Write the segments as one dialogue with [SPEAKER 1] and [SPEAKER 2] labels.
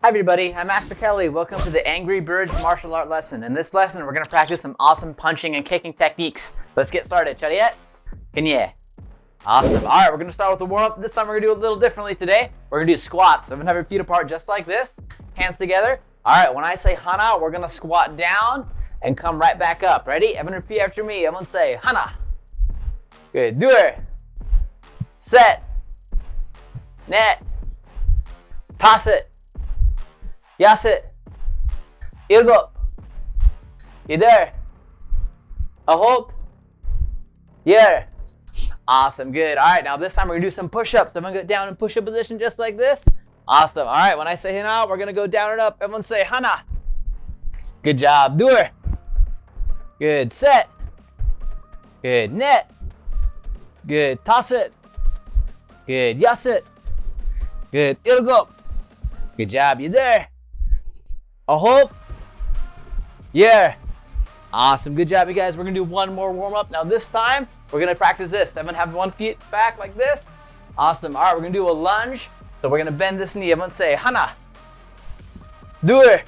[SPEAKER 1] Hi everybody, I'm Master Kelly. Welcome to the Angry Birds martial art lesson. In this lesson, we're going to practice some awesome punching and kicking techniques. Let's get started. Chariot? Kanye? Awesome. All right, we're going to start with the warm-up. This time we're going to do it a little differently today. We're going to do squats. So I'm going to have your feet apart just like this, hands together. All right, when I say Hana, we're going to squat down and come right back up. Ready? Everyone repeat after me. Everyone say Hana. Good. Do it. Set. Net. Toss it. Yasit. Irgo. Idhar. Ahop. Yer. Awesome, good. All right, now this time we're gonna do some push-ups. Everyone get down in push-up position just like this. Awesome. All right, when I say Hana, we're gonna go down and up. Everyone say Hana. Good job. Do it. Good. Set. Good. Net. Good. Toss it. Good. Yasit. Good. Irgo. Good job. You there? Ahop. Yeah. Awesome. Good job, you guys. We're going to do one more warm-up. Now this time, we're going to practice this. I'm going to have one foot back like this. Awesome. All right, we're going to do a lunge. So we're going to bend this knee. I'm going to say, Hana. Do it.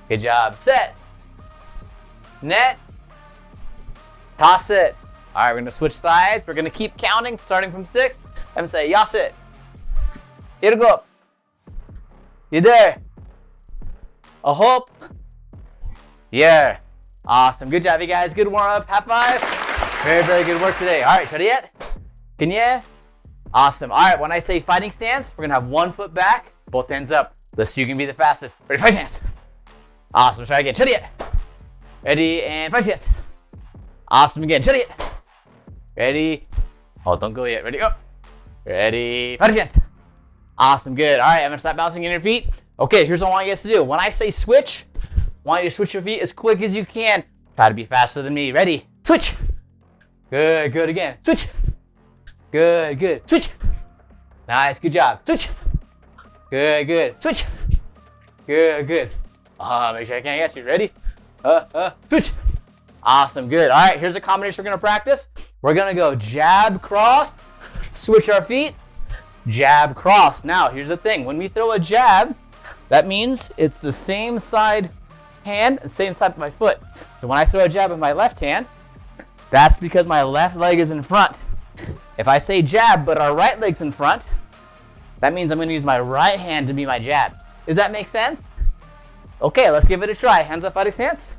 [SPEAKER 1] Good job. Set. Net. Toss it. All right, we're going to switch sides. We're going to keep counting, starting from 6. I'm going to say, Yasit. Irgo. You there? Ahop. Yeah. Awesome. Good job, you guys. Good warm-up. High five. Very, very good work today. All right, Chariot? Kanye? Awesome. All right, when I say fighting stance, we're going to have one foot back, both hands up. Let's see who can be the fastest. Ready, fight stance. Awesome. Try again. Chariot. Ready, and fight stance. Awesome again. Chariot. Ready. Oh, don't go yet. Ready, go. Ready, fight stance. Awesome, good. All right, I'm gonna stop bouncing in your feet. Okay, here's what I want you guys to do. When I say switch, I want you to switch your feet as quick as you can. Try to be faster than me. Ready? Switch. Good, good again. Switch. Good, good. Switch. Nice, good job. Switch. Good, good. Switch. Good, good. Make sure I can't get you. Ready? Switch. Awesome, good. All right, here's a combination we're gonna practice. We're gonna go jab, cross, switch our feet, jab, cross. Now, here's the thing. When we throw a jab, that means it's the same side hand and same side of my foot. So when I throw a jab with my left hand, that's because my left leg is in front. If I say jab, but our right leg's in front, that means I'm going to use my right hand to be my jab. Does that make sense? Okay, let's give it a try. Hands up, fighting stance.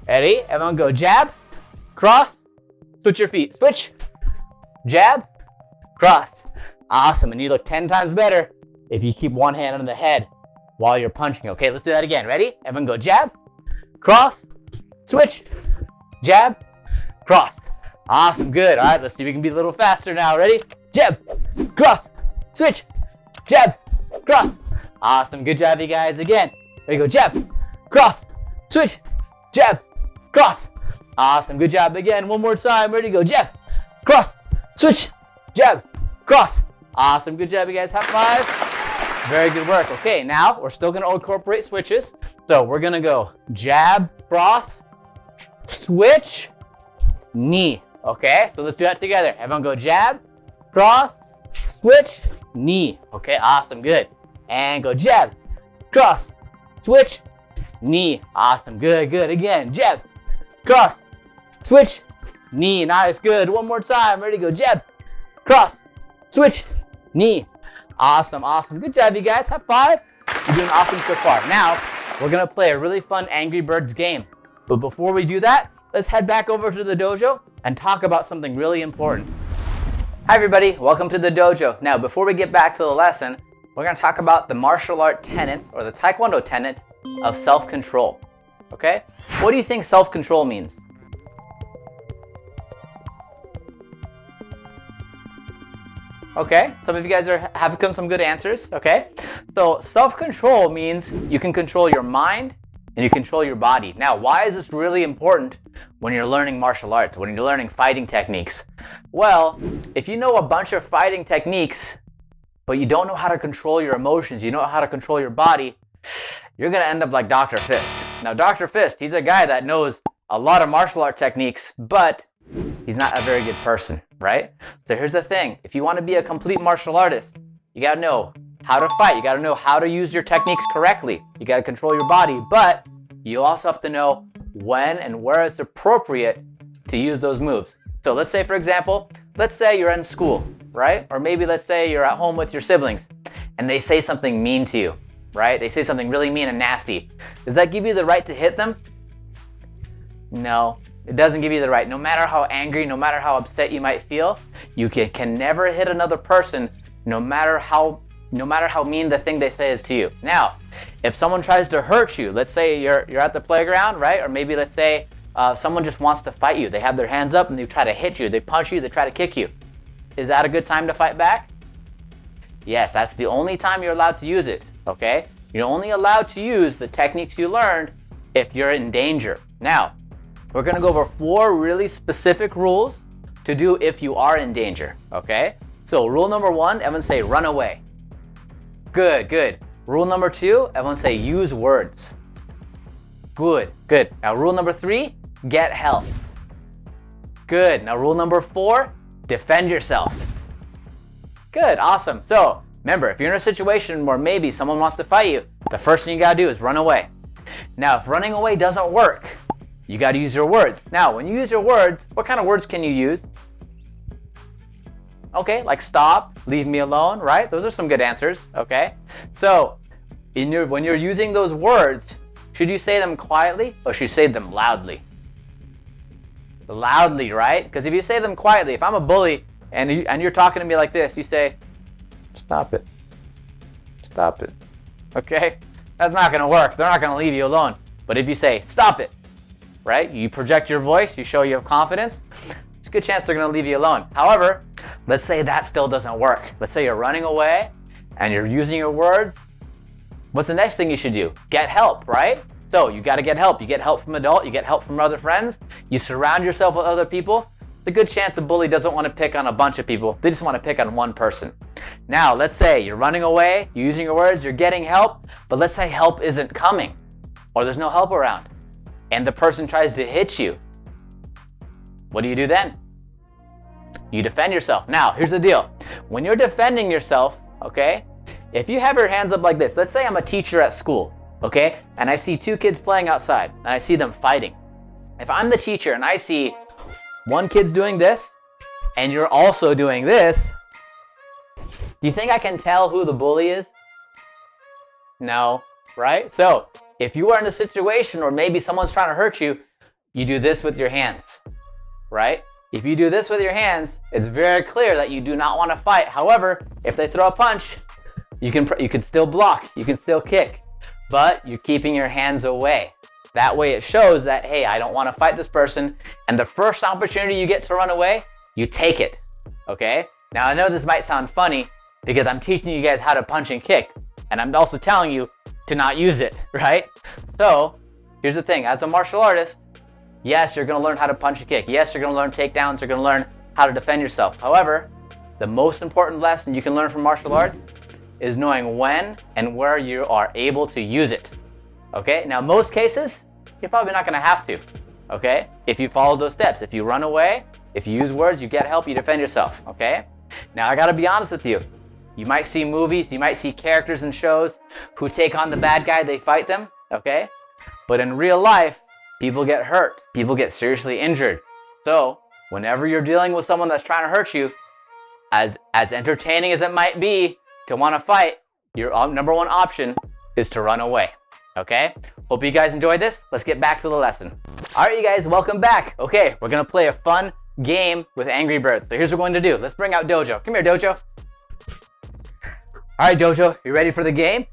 [SPEAKER 1] Ready? Everyone go jab, cross, switch your feet. Switch, jab, cross. Awesome, and you look 10 times better if you keep one hand on the head while you're punching. Okay, let's do that again. Ready? Everyone go jab, cross, switch, jab, cross. Awesome, good. All right, let's see if we can be a little faster now. Ready? Jab, cross, switch, jab, cross. Awesome, good job, you guys. Again, there you go, jab, cross, switch, jab, cross. Awesome, good job. Again, one more time. Ready? Go jab, cross, switch, jab, cross. Awesome, good job, you guys. High five. Very good work. Okay, now we're still gonna incorporate switches. So we're gonna go jab, cross, switch, knee. Okay, so let's do that together. Everyone go jab, cross, switch, knee. Okay, awesome, good. And go jab, cross, switch, knee. Awesome, good, good. Again, jab, cross, switch, knee. Nice, good. One more time. Ready, go jab, cross, switch, knee. Awesome, awesome. Good job, you guys. High five. You're doing awesome so far. Now, we're going to play a really fun Angry Birds game. But before we do that, let's head back over to the dojo and talk about something really important. Hi, everybody. Welcome to the dojo. Now, before we get back to the lesson, we're going to talk about the martial art tenets, or the Taekwondo tenet of self-control. Okay? What do you think self-control means? Okay, some of you guys have come some good answers, okay? So self-control means you can control your mind and you control your body. Now, why is this really important when you're learning martial arts, when you're learning fighting techniques? Well, if you know a bunch of fighting techniques, but you don't know how to control your emotions, you don't know how to control your body, you're gonna end up like Dr. Fist. Now, Dr. Fist, he's a guy that knows a lot of martial art techniques, but he's not a very good person, right? So here's the thing. If you want to be a complete martial artist, you got to know how to fight. You got to know how to use your techniques correctly. You got to control your body, but you also have to know when and where it's appropriate to use those moves. So let's say, for example, let's say you're in school, right? Or maybe let's say you're at home with your siblings and they say something mean to you, right? They say something really mean and nasty. Does that give you the right to hit them? No, it doesn't give you the right. No matter how angry, no matter how upset you might feel, you can never hit another person, no matter how mean the thing they say is to you. Now, if someone tries to hurt you, let's say you're at the playground, right? Or maybe let's say someone just wants to fight you. They have their hands up and they try to hit you. They punch you, they try to kick you. Is that a good time to fight back? Yes, that's the only time you're allowed to use it, okay? You're only allowed to use the techniques you learned if you're in danger. Now, we're gonna go over 4 really specific rules to do if you are in danger, okay? So rule number 1, everyone say run away. Good, good. Rule number 2, everyone say use words. Good, good. Now rule number 3, get help. Good. Now rule number 4, defend yourself. Good, awesome. So remember, if you're in a situation where maybe someone wants to fight you, the first thing you gotta do is run away. Now, if running away doesn't work, you gotta use your words. Now, when you use your words, what kind of words can you use? Okay, like stop, leave me alone, right? Those are some good answers, okay? So, when you're using those words, should you say them quietly or should you say them loudly? Loudly, right? Because if you say them quietly, if I'm a bully and you're talking to me like this, you say, stop it, stop it, okay? That's not gonna work. They're not gonna leave you alone. But if you say, stop it, right? You project your voice, you show you have confidence, it's a good chance they're gonna leave you alone. However, let's say that still doesn't work. Let's say you're running away and you're using your words. What's the next thing you should do? Get help, right? So you gotta get help. You get help from adult, you get help from other friends, you surround yourself with other people. It's a good chance a bully doesn't wanna pick on a bunch of people. They just wanna pick on one person. Now, let's say you're running away, you're using your words, you're getting help, but let's say help isn't coming or there's no help around and the person tries to hit you. What do you do then? You defend yourself. Now, here's the deal. When you're defending yourself, okay, if you have your hands up like this, let's say I'm a teacher at school, okay, and I see 2 kids playing outside and I see them fighting. If I'm the teacher and I see one kid's doing this and you're also doing this, do you think I can tell who the bully is? No, right? So if you are in a situation where maybe someone's trying to hurt you, you do this with your hands, right? If you do this with your hands, it's very clear that you do not want to fight. However, if they throw a punch, you can still block, you can still kick, but you're keeping your hands away. That way it shows that, hey, I don't want to fight this person, and the first opportunity you get to run away, you take it, okay? Now I know this might sound funny because I'm teaching you guys how to punch and kick, and I'm also telling you to not use it, right? So here's the thing, as a martial artist, yes, you're gonna learn how to punch and kick. Yes, you're gonna learn takedowns, you're gonna learn how to defend yourself. However, the most important lesson you can learn from martial arts is knowing when and where you are able to use it, okay? Now, most cases, you're probably not gonna have to, okay? If you follow those steps, if you run away, if you use words, you get help, you defend yourself, okay? Now, I gotta be honest with you. You might see movies, you might see characters in shows who take on the bad guy, they fight them, okay? But in real life, people get hurt, people get seriously injured. So, whenever you're dealing with someone that's trying to hurt you, as entertaining as it might be to want to fight, your number one option is to run away, okay? Hope you guys enjoyed this. Let's get back to the lesson. All right, you guys, welcome back. Okay, we're gonna play a fun game with Angry Birds. So here's what we're going to do. Let's bring out Dojo. Come here, Dojo. All right, Dojo, you ready for the game?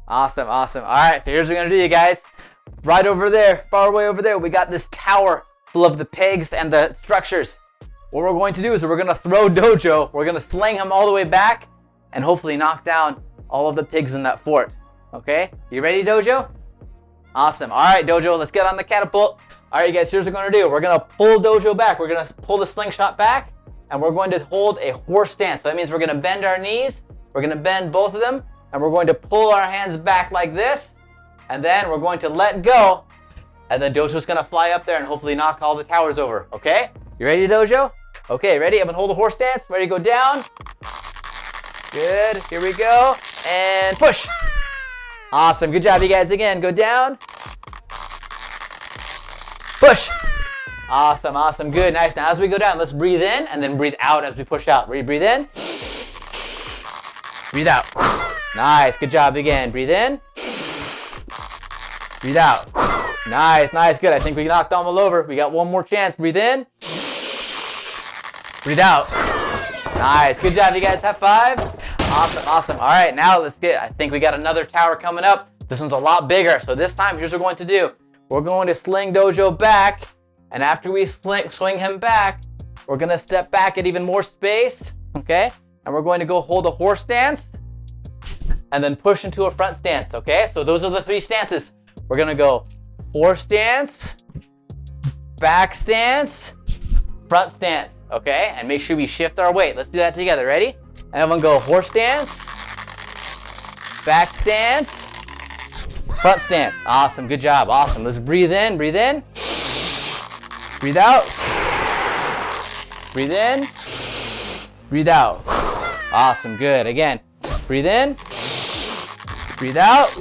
[SPEAKER 1] Awesome, awesome. All right, so here's what we're gonna do, you guys. Right over there, far away over there, we got this tower full of the pigs and the structures. What we're going to do is we're gonna throw Dojo, we're gonna sling him all the way back and hopefully knock down all of the pigs in that fort, okay? You ready, Dojo? Awesome, all right, Dojo, let's get on the catapult. All right, you guys, here's what we're gonna do. We're gonna pull Dojo back. We're gonna pull the slingshot back and we're going to hold a horse stance. So that means we're gonna bend our knees, we're gonna bend both of them, and we're going to pull our hands back like this, and then we're going to let go, and then Dojo's gonna fly up there and hopefully knock all the towers over, okay? You ready, Dojo? Okay, ready? I'm gonna hold the horse stance, ready to go down. Good. Here we go. And push. Awesome. Good job, you guys. Again, go down. Push. Awesome, awesome. Good, nice. Now as we go down, let's breathe in and then breathe out as we push out. Ready? Breathe in. Breathe out. Nice. Good job again. Breathe in. Breathe out. Nice, nice. Good. I think we knocked them all over. We got one more chance. Breathe in. Breathe out. Nice. Good job, you guys. High five. Awesome, awesome. All right, now let's get, I think we got another tower coming up. This one's a lot bigger. So this time, here's what we're going to do. We're going to sling Dojo back. And after we swing him back, we're going to step back at even more space. Okay? And we're going to go hold a horse stance. And then push into a front stance. Okay? So those are the 3 stances. We're going to go horse stance, back stance, front stance. Okay? And make sure we shift our weight. Let's do that together. Ready? And everyone go horse stance, back stance, front stance. Awesome. Good job. Awesome. Let's breathe in. Breathe in. Breathe out. Breathe in. Breathe out. Awesome. Good. Again. Breathe in. Breathe out.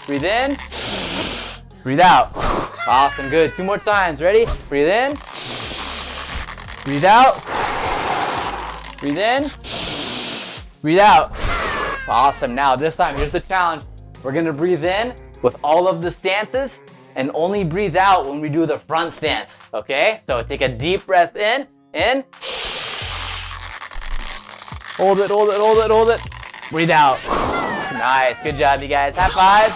[SPEAKER 1] Breathe in. Breathe out. Awesome. Good. 2 more times. Ready? Breathe in. Breathe out. Breathe in. Breathe out. Awesome. Now this time, here's the challenge. We're going to breathe in with all of the stances and only breathe out when we do the front stance. Okay? So take a deep breath in. In. Hold it, hold it, hold it, hold it. Breathe out. Nice. Good job, you guys. High five.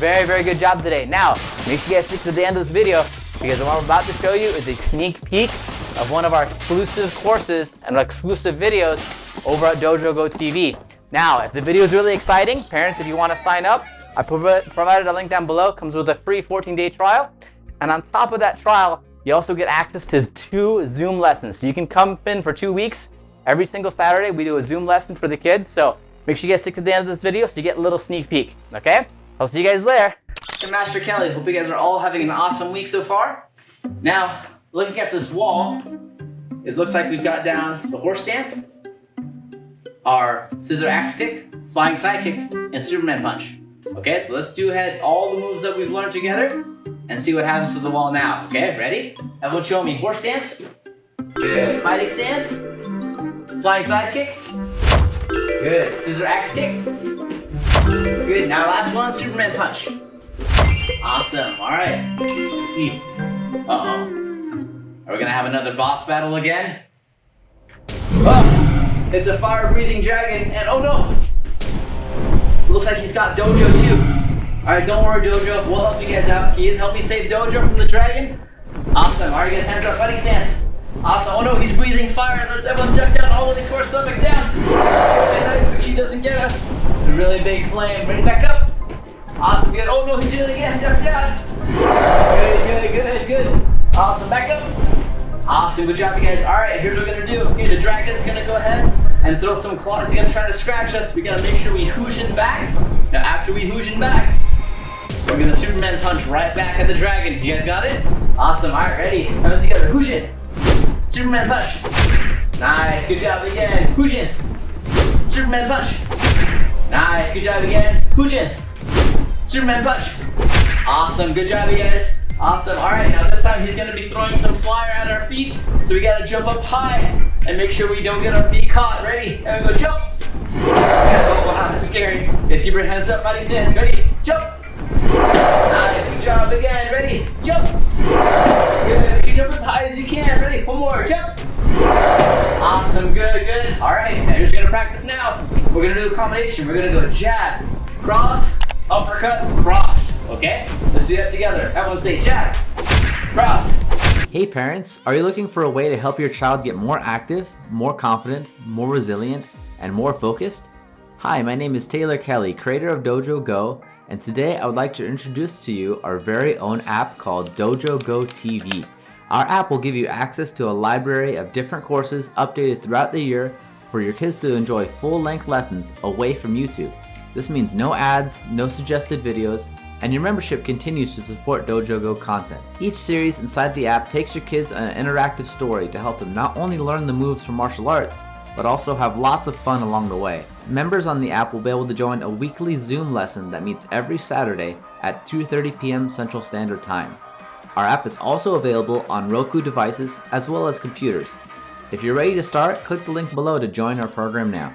[SPEAKER 1] Very, very good job today. Now, make sure you guys stick to the end of this video because what I'm about to show you is a sneak peek of one of our exclusive courses and exclusive videos over at Dojo Go TV. Now, if the video is really exciting, parents, if you want to sign up, I provided a link down below. Comes with a free 14-day trial. And on top of that trial, you also get access to 2 Zoom lessons. So you can come in for 2 weeks. Every single Saturday, we do a Zoom lesson for the kids. So make sure you guys stick to the end of this video so you get a little sneak peek. Okay? I'll see you guys there. I'm Master Kelly. Hope you guys are all having an awesome week so far. Now, looking at this wall, it looks like we've got down the horse stance, our scissor axe kick, flying side kick, and Superman punch. Okay, so let's do ahead all the moves that we've learned together and see what happens to the wall now. Okay, ready? Everyone show me horse stance. Good. Fighting stance. Flying side kick. Good. Scissor axe kick. Good. Now last one, Superman punch. Awesome. All right. Let's see. Uh-oh. Are we gonna have another boss battle again? Oh, it's a fire-breathing dragon, and oh no! Looks like he's got Dojo too. Alright, don't worry, Dojo. We'll help you guys out. He has helped me save Dojo from the dragon. Awesome. Alright, guys, hands up, fighting stance. Awesome. Oh no, he's breathing fire. Let's everyone duck down all the way to our stomach down. Okay, nice, but she doesn't get us. It's a really big flame. Ready, back up. Awesome, good. Oh no, he's doing it again. Duck down. Good, good, good, good. Awesome, back up. Awesome, good job, you guys. Alright, here's what we're gonna do. Okay, the dragon's gonna go ahead and throw some claws. He's gonna try to scratch us. We gotta make sure we hooshin back. Now, after we hooshin back, we're gonna Superman punch right back at the dragon. You guys got it? Awesome, alright, ready? Hands together, hooshin. Superman punch. Nice, good job again. Hooshin. Superman punch. Nice, good job again. Hooshin. Superman punch. Awesome, good job, you guys. Awesome. All right, now this time he's going to be throwing some fire at our feet. So we got to jump up high and make sure we don't get our feet caught. Ready? And we go jump. Oh, wow, that's scary. Just keep your hands up, fighting stance. Ready? Jump. Nice. Good job again. Ready? Jump. Good. You jump as high as you can. Ready? One more. Jump. Awesome. Good, good. All right, now you're just going to practice now. We're going to do a combination. We're going to go jab, cross, uppercut, cross. Okay? Let's do that together. Everyone say jab, cross.
[SPEAKER 2] Hey parents, are you looking for a way to help your child get more active, more confident, more resilient, and more focused? Hi, my name is Taylor Kelly, creator of Dojo Go, and today I would like to introduce to you our very own app called Dojo Go TV. Our app will give you access to a library of different courses updated throughout the year for your kids to enjoy full-length lessons away from YouTube. This means no ads, no suggested videos, and your membership continues to support Dojo Go content. Each series inside the app takes your kids on an interactive story to help them not only learn the moves from martial arts, but also have lots of fun along the way. Members on the app will be able to join a weekly Zoom lesson that meets every Saturday at 2:30 p.m. Central Standard Time. Our app is also available on Roku devices as well as computers. If you're ready to start, click the link below to join our program now.